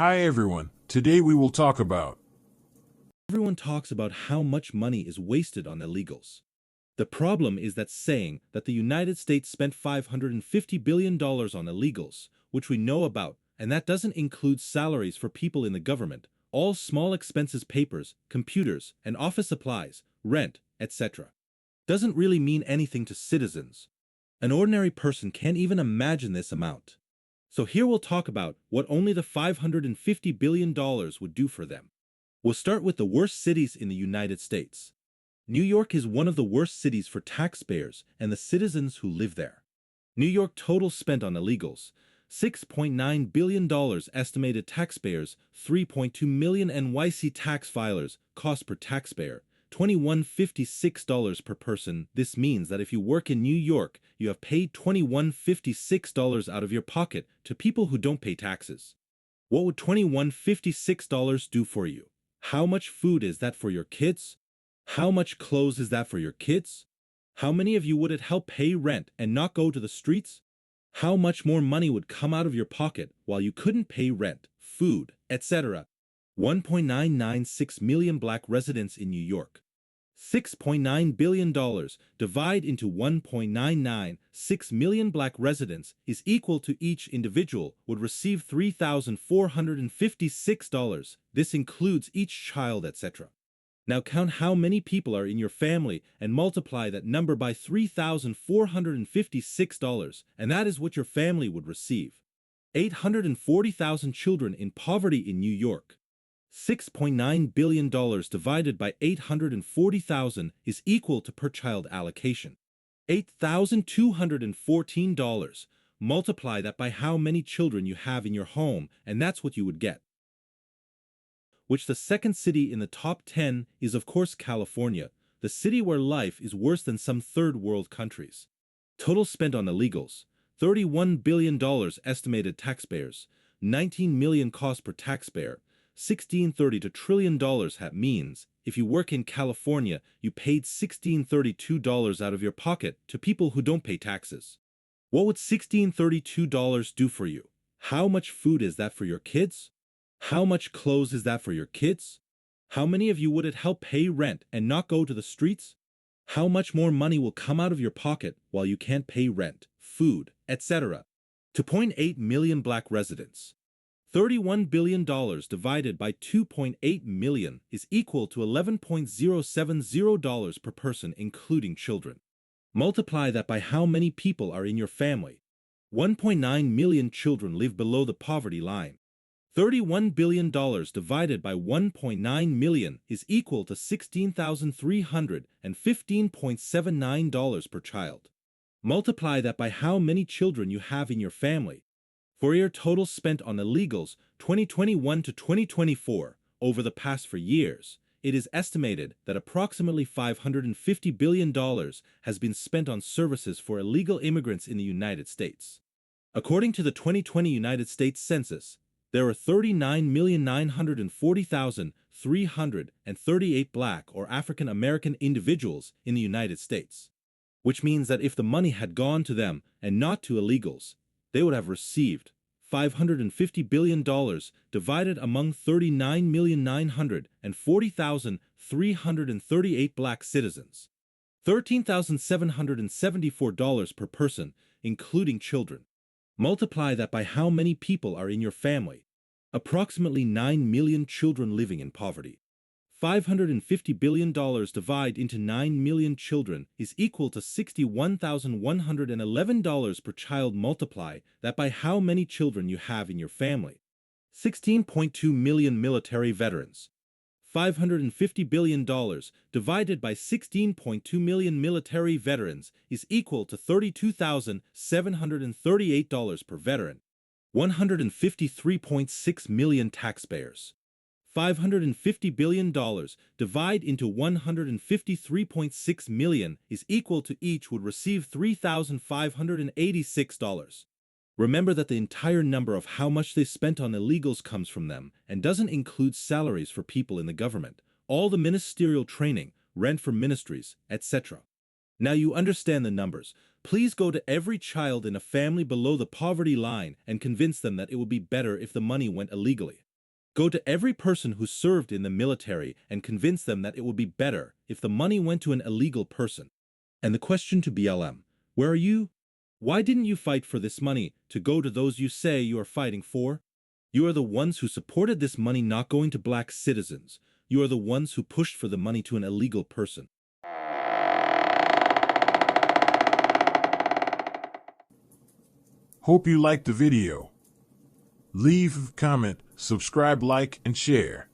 Hi everyone. Today we will talk about Everyone talks about how much money is wasted on illegals. The problem is that saying that the United States spent $550 billion on illegals, which we know about, and that doesn't include salaries for people in the government, all small expenses papers, computers, and office supplies, rent, etc., doesn't really mean anything to citizens. An ordinary person can't even imagine this amount. So here we'll talk about what only the $550 billion would do for them. We'll start with the worst cities in the United States. New York is one of the worst cities for taxpayers and the citizens who live there. New York total spent on illegals, $6.9 billion estimated taxpayers, 3.2 million NYC tax filers, cost per taxpayer, $21.56 per person. This means that if you work in New York, you have paid $21.56 out of your pocket to people who don't pay taxes. What would $21.56 do for you? How much food is that for your kids? How much clothes is that for your kids? How many of you would it help pay rent and not go to the streets? How much more money would come out of your pocket while you couldn't pay rent, food, etc.? 1.996 million black residents in New York. $6.9 billion divide into 1.996 million black residents is equal to each individual would receive $3,456. This includes each child, etc. Now count how many people are in your family and multiply that number by $3,456, and that is what your family would receive. 840,000 children in poverty in New York. $6.9 billion divided by 840,000 is equal to per child allocation. $8,214. Multiply that by how many children you have in your home, and that's what you would get. Which the second city in the top 10 is of course California, the city where life is worse than some third world countries. Total spent on illegals, $31 billion estimated taxpayers, 19 million cost per taxpayer, $16.32 trillion. That means, if you work in California, you paid $16.32 out of your pocket to people who don't pay taxes. What would $16.32 do for you? How much food is that for your kids? How much clothes is that for your kids? How many of you would it help pay rent and not go to the streets? How much more money will come out of your pocket while you can't pay rent, food, etc.? 2.8 million black residents. $31 billion divided by 2.8 million is equal to $11.070 per person including children. Multiply that by how many people are in your family. 1.9 million children live below the poverty line. $31 billion divided by 1.9 million is equal to $16,315.79 per child. Multiply that by how many children you have in your family. For your total spent on illegals 2021 to 2024 over the past 4 years, it is estimated that approximately $550 billion has been spent on services for illegal immigrants in the United States. According to the 2020 United States Census, there are 39,940,338 black or African American individuals in the United States, which means that if the money had gone to them and not to illegals, they would have received $550 billion divided among 39,940,338 black citizens. $13,774 per person, including children. Multiply that by how many people are in your family. Approximately 9 million children living in poverty. $550 billion divide into 9 million children is equal to $61,111 per child. Multiply that by how many children you have in your family. 16.2 million military veterans. $550 billion divided by 16.2 million military veterans is equal to $32,738 per veteran. $153.6 million taxpayers. $550 billion divide into 153.6 million is equal to each would receive $3,586. Remember that the entire number of how much they spent on illegals comes from them and doesn't include salaries for people in the government, all the ministerial training, rent for ministries, etc. Now you understand the numbers. Please go to every child in a family below the poverty line and convince them that it would be better if the money went illegally. Go to every person who served in the military and convince them that it would be better if the money went to an illegal person. And the question to BLM, where are you? Why didn't you fight for this money to go to those you say you are fighting for? You are the ones who supported this money not going to black citizens. You are the ones who pushed for the money to an illegal person. Hope you liked the video. Leave a comment, subscribe, like, and share.